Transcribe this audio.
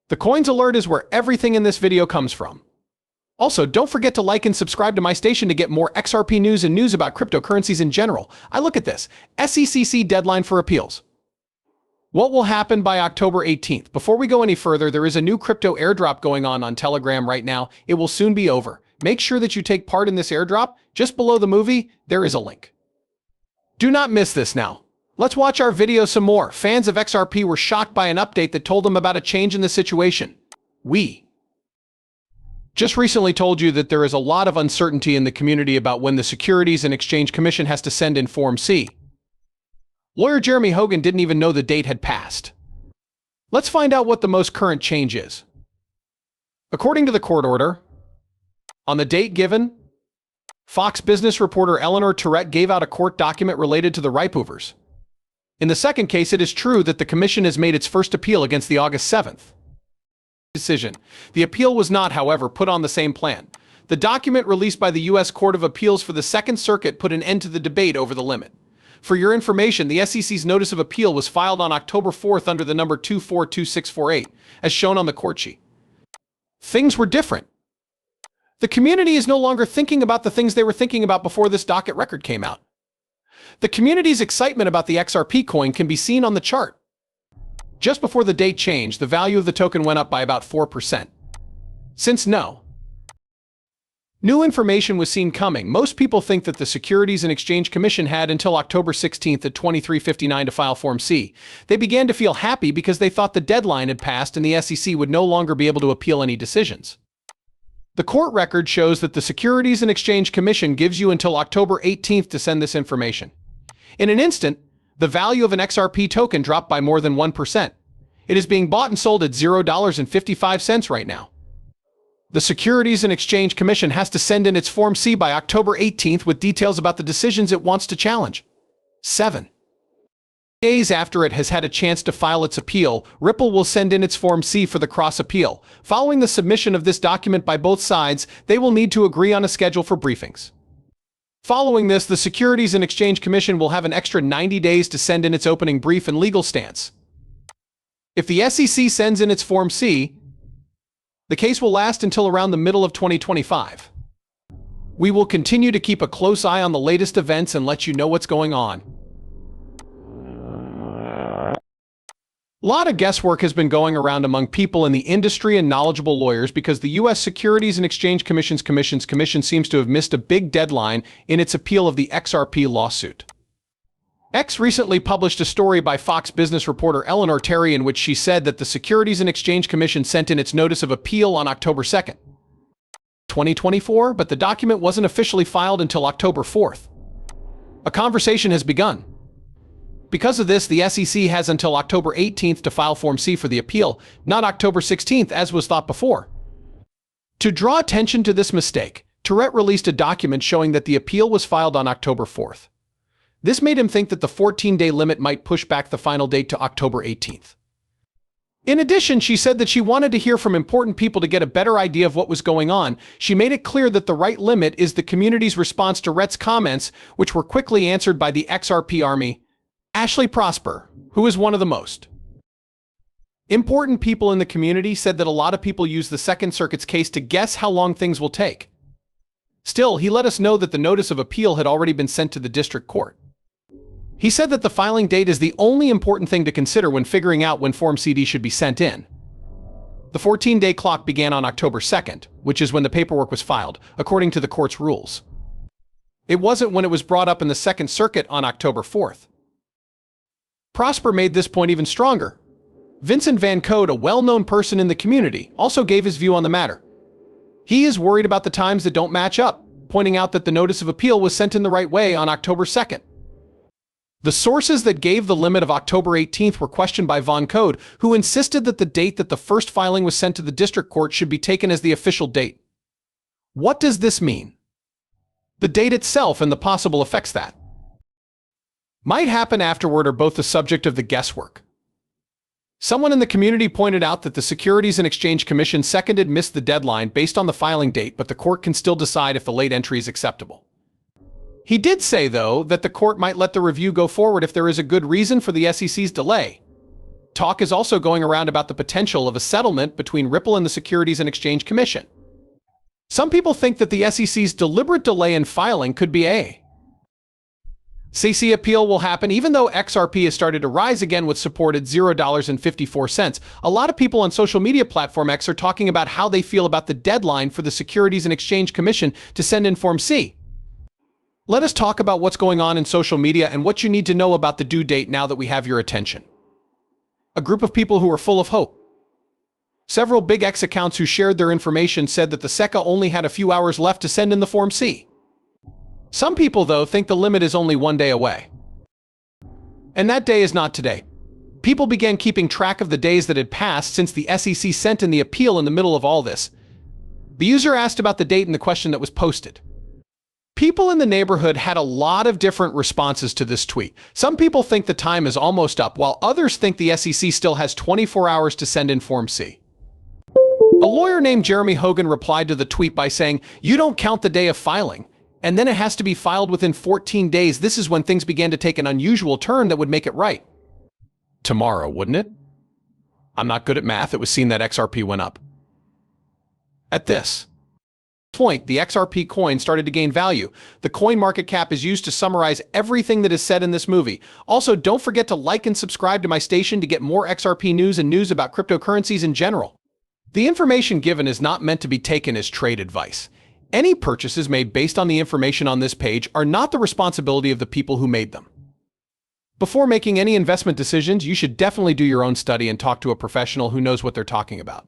The coins alert is where everything in this video comes from. Also, don't forget to like and subscribe to my station to get more XRP news and news about cryptocurrencies in general. I look at this. SEC deadline for appeals. What will happen by October 18th? Before we go any further, there is a new crypto airdrop going on Telegram right now. It will soon be over. Make sure that you take part in this airdrop. Just below the movie, there is a link. Do not miss this now. Let's watch our video some more. Fans of XRP were shocked by an update that told them about a change in the situation. We just recently told you that there is a lot of uncertainty in the community about when the Securities and Exchange Commission has to send in Form C. Lawyer Jeremy Hogan didn't even know the date had passed. Let's find out what the most current change is. According to the court order, on the date given, Fox Business reporter Eleanor Tourette gave out a court document related to the ripples. In the second case, it is true that the Commission has made its first appeal against the August 7th decision. The appeal was not, however, put on the same plan. The document released by the U.S. Court of Appeals for the Second Circuit put an end to the debate over the limit. For your information, the SEC's notice of appeal was filed on October 4th under the number 242648, as shown on the court sheet. Things were different. The community is no longer thinking about the things they were thinking about before this docket record came out. The community's excitement about the XRP coin can be seen on the chart. Just before the date changed, the value of the token went up by about 4%. Since no new information was seen coming, most people think that the Securities and Exchange Commission had until October 16th at 23:59 to file Form C. They began to feel happy because they thought the deadline had passed and the SEC would no longer be able to appeal any decisions. The court record shows that the Securities and Exchange Commission gives you until October 18th to send this information. In an instant, the value of an XRP token dropped by more than 1%. It is being bought and sold at $0.55 right now. The Securities and Exchange Commission has to send in its Form C by October 18th with details about the decisions it wants to challenge. 7 days after it has had a chance to file its appeal, Ripple will send in its Form C for the cross-appeal. Following the submission of this document by both sides, they will need to agree on a schedule for briefings. Following this, the Securities and Exchange Commission will have an extra 90 days to send in its opening brief and legal stance. If the SEC sends in its Form C, the case will last until around the middle of 2025. We will continue to keep a close eye on the latest events and let you know what's going on. A lot of guesswork has been going around among people in the industry and knowledgeable lawyers because the U.S. Securities and Exchange Commission seems to have missed a big deadline in its appeal of the XRP lawsuit. X recently published a story by Fox Business reporter Eleanor Terry in which she said that the Securities and Exchange Commission sent in its notice of appeal on October 2nd, 2024, but the document wasn't officially filed until October 4th. A conversation has begun. Because of this, the SEC has until October 18th to file Form C for the appeal, not October 16th as was thought before. To draw attention to this mistake, Tourette released a document showing that the appeal was filed on October 4th. This made him think that the 14-day limit might push back the final date to October 18th. In addition, she said that she wanted to hear from important people to get a better idea of what was going on. She made it clear that the right limit is the community's response to Rhett's comments, which were quickly answered by the XRP army. Ashley Prosper, who is one of the most important people in the community, said that a lot of people use the Second Circuit's case to guess how long things will take. Still, he let us know that the notice of appeal had already been sent to the district court. He said that the filing date is the only important thing to consider when figuring out when Form CD should be sent in. The 14-day clock began on October 2nd, which is when the paperwork was filed, according to the court's rules. It wasn't when it was brought up in the Second Circuit on October 4th. Prosper made this point even stronger. Vincent Van Code, a well-known person in the community, also gave his view on the matter. He is worried about the times that don't match up, pointing out that the notice of appeal was sent in the right way on October 2nd. The sources that gave the limit of October 18th were questioned by Van Code, who insisted that the date that the first filing was sent to the district court should be taken as the official date. What does this mean? The date itself and the possible effects that might happen afterward are both the subject of the guesswork. Someone in the community pointed out that the Securities and Exchange Commission missed the deadline based on the filing date, but the court can still decide if the late entry is acceptable. He did say, though, that the court might let the review go forward if there is a good reason for the SEC's delay. Talk is also going around about the potential of a settlement between Ripple and the Securities and Exchange Commission. Some people think that the SEC's deliberate delay in filing could be a CC appeal will happen. Even though XRP has started to rise again with support at $0.54, a lot of people on social media platform X are talking about how they feel about the deadline for the Securities and Exchange Commission to send in Form C. Let us talk about what's going on in social media and what you need to know about the due date now that we have your attention. A group of people who are full of hope. Several big X accounts who shared their information said that the SECA only had a few hours left to send in the Form C. Some people, though, think the limit is only one day away. And that day is not today. People began keeping track of the days that had passed since the SEC sent in the appeal in the middle of all this. The user asked about the date in the question that was posted. People in the neighborhood had a lot of different responses to this tweet. Some people think the time is almost up, while others think the SEC still has 24 hours to send in Form C. A lawyer named Jeremy Hogan replied to the tweet by saying, "You don't count the day of filing, and then it has to be filed within 14 days. This is when things began to take an unusual turn that would make it right." Tomorrow, wouldn't it? I'm not good at math. It was seen that XRP went up. At this point, the XRP coin started to gain value. The coin market cap is used to summarize everything that is said in this movie. Also, don't forget to like and subscribe to my station to get more XRP news and news about cryptocurrencies in general. The information given is not meant to be taken as trade advice. Any purchases made based on the information on this page are not the responsibility of the people who made them. Before making any investment decisions, you should definitely do your own study and talk to a professional who knows what they're talking about.